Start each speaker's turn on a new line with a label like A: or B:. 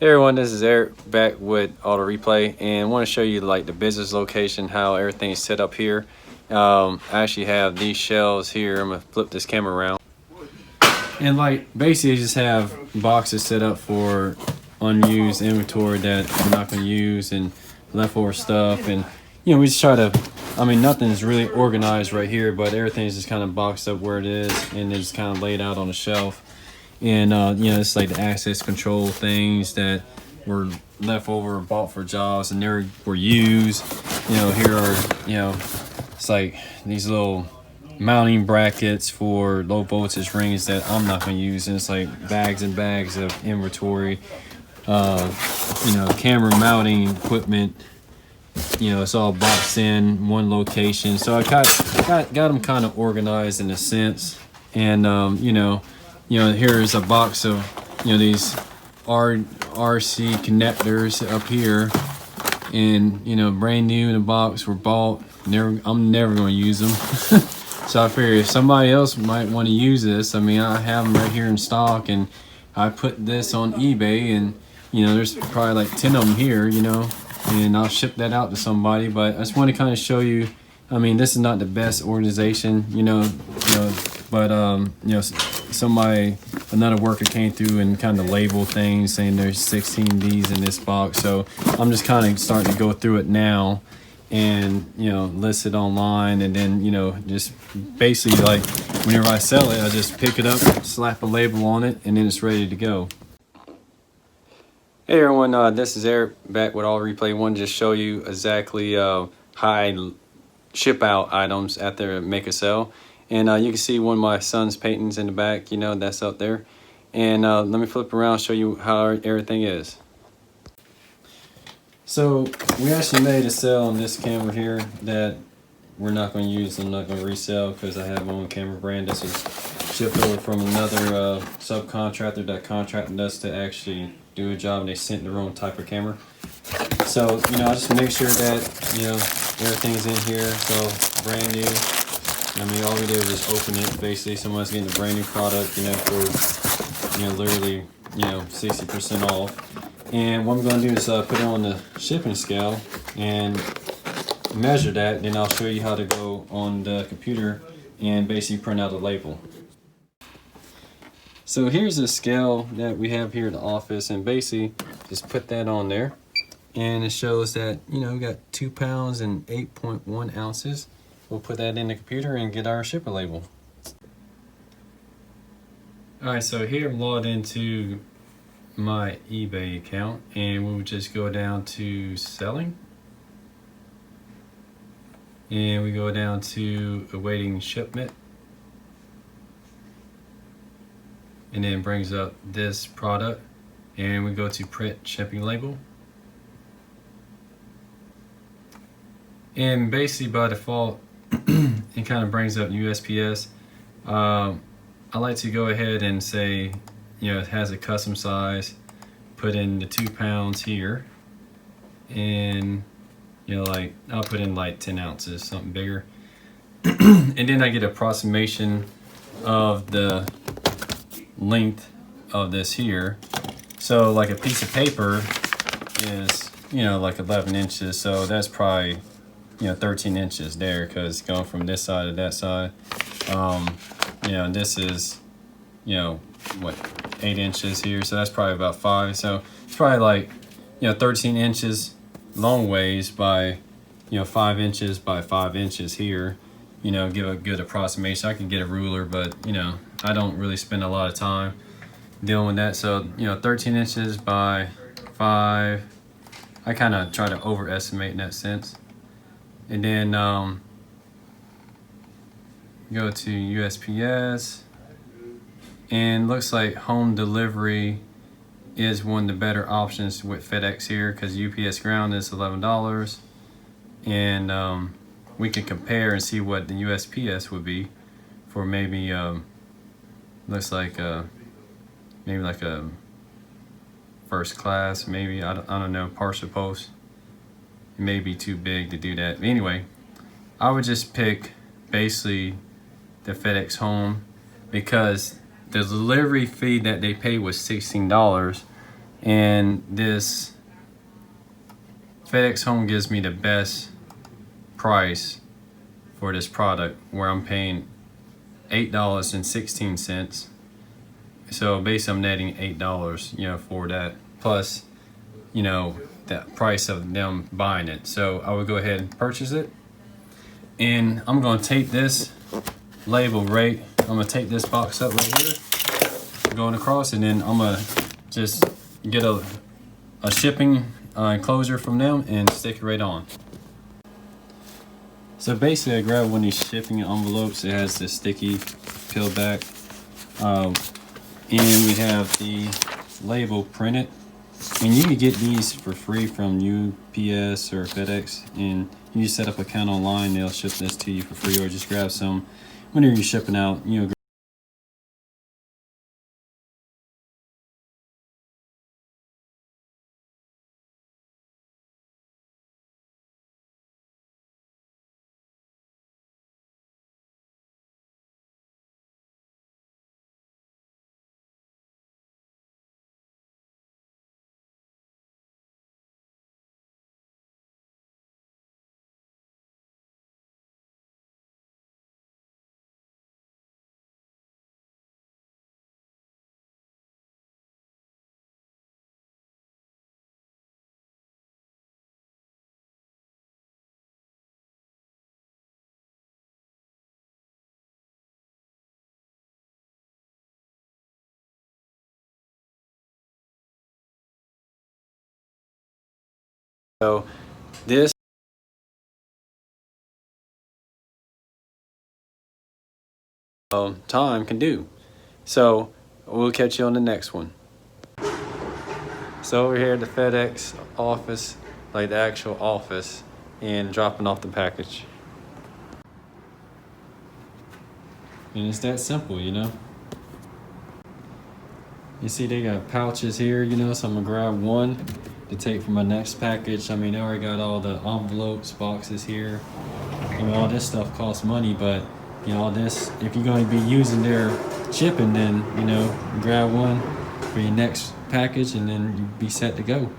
A: Hey everyone, this is Eric back with Auto Replay, and I want to show you like the business location, how everything is set up here. I actually have these shelves here. I'm gonna flip this camera around, and like basically I just have boxes set up for unused inventory that I'm not gonna use and leftover stuff, and we just try to. I mean, nothing's really organized right here, but everything's just kind of boxed up where it is, and it's kind of laid out on the shelf. And it's like the access control things that were left over, bought for jobs, and they were used. Here are it's like these little mounting brackets for low voltage rings that I'm not going to use, and it's like bags and bags of inventory. Camera mounting equipment. It's all boxed in one location, so I got them kind of organized in a sense. And here's a box of these RC connectors up here, and brand new in the box, were bought. I'm never going to use them. So I figure if somebody else might want to use this, I mean, I have them right here in stock, and I put this on eBay, and there's probably like 10 of them here, and I'll ship that out to somebody. But I just want to kind of show you, I mean, this is not the best organization, but another worker came through and kind of labeled things saying there's 16 of these in this box. So I'm just kind of starting to go through it now and list it online, and then just basically like whenever I sell it, I just pick it up, slap a label on it, and then it's ready to go. Hey everyone, this is Eric back with Auto Replay. I wanted to just show you exactly how I ship out items after make a sale. And you can see one of my son's paintings in the back, that's up there. And let me flip around and show you how everything is. So we actually made a sale on this camera here that we're not going to use. I'm not going to resell because I have my own camera brand. This is shipped over from another subcontractor that contracted us to actually do a job, and they sent the wrong type of camera. So I just make sure that everything's in here. So brand new. I mean, all we did was open it. Basically, someone's getting a brand new product, for literally 60% off. And what I'm going to do is put it on the shipping scale and measure that. Then I'll show you how to go on the computer and basically print out a label. So here's the scale that we have here at the office, and basically just put that on there, and it shows that we got 2 pounds and 8.1 ounces. We'll put that in the computer and get our shipper label. Alright, so here I'm logged into my eBay account, and we'll just go down to selling, and we go down to awaiting shipment, and then it brings up this product, and we go to print shipping label. And basically by default it kind of brings up USPS. I like to go ahead and say it has a custom size, put in the 2 pounds here, and like I'll put in like 10 ounces, something bigger. And then I get an approximation of the length of this here. So like a piece of paper is like 11 inches, so that's probably 13 inches there, because going from this side to that side. This is what, 8 inches here, so that's probably about 5. So it's probably like 13 inches long ways by 5 inches by 5 inches here. Give a good approximation. I can get a ruler, but I don't really spend a lot of time dealing with that. So 13 inches by 5. I kind of try to overestimate in that sense. And then go to USPS, and looks like home delivery is one of the better options with FedEx here, because UPS ground is $11, and we can compare and see what the USPS would be for maybe looks like maybe like a first class, maybe I don't know, partial post. It may be too big to do that. But anyway, I would just pick basically the FedEx Home, because the delivery fee that they pay was $16, And this FedEx Home gives me the best price for this product, where I'm paying $8.16. So basically I'm netting $8, you know, for that, plus, you know, that price of them buying it. So I would go ahead and purchase it. And I'm gonna take this label right, I'm gonna take this box up right here, going across, and then I'm gonna just get a shipping enclosure from them and stick it right on. So basically I grabbed one of these shipping envelopes. It has this sticky peel back, and we have the label printed, and you can get these for free from UPS or FedEx, and you just set up an account online, they'll ship this to you for free, or just grab some whenever you're shipping out, you know. So this time can do. So we'll catch you on the next one. So over here at the FedEx office, like the actual office, and dropping off the package. And it's that simple, you know. You see they got pouches here, you know, so I'm gonna grab one to take for my next package. I mean, they already got all the envelopes, boxes here. I mean, all this stuff costs money, but you know, all this, if you're going to be using their shipping, then, you know, grab one for your next package and then you'll be set to go.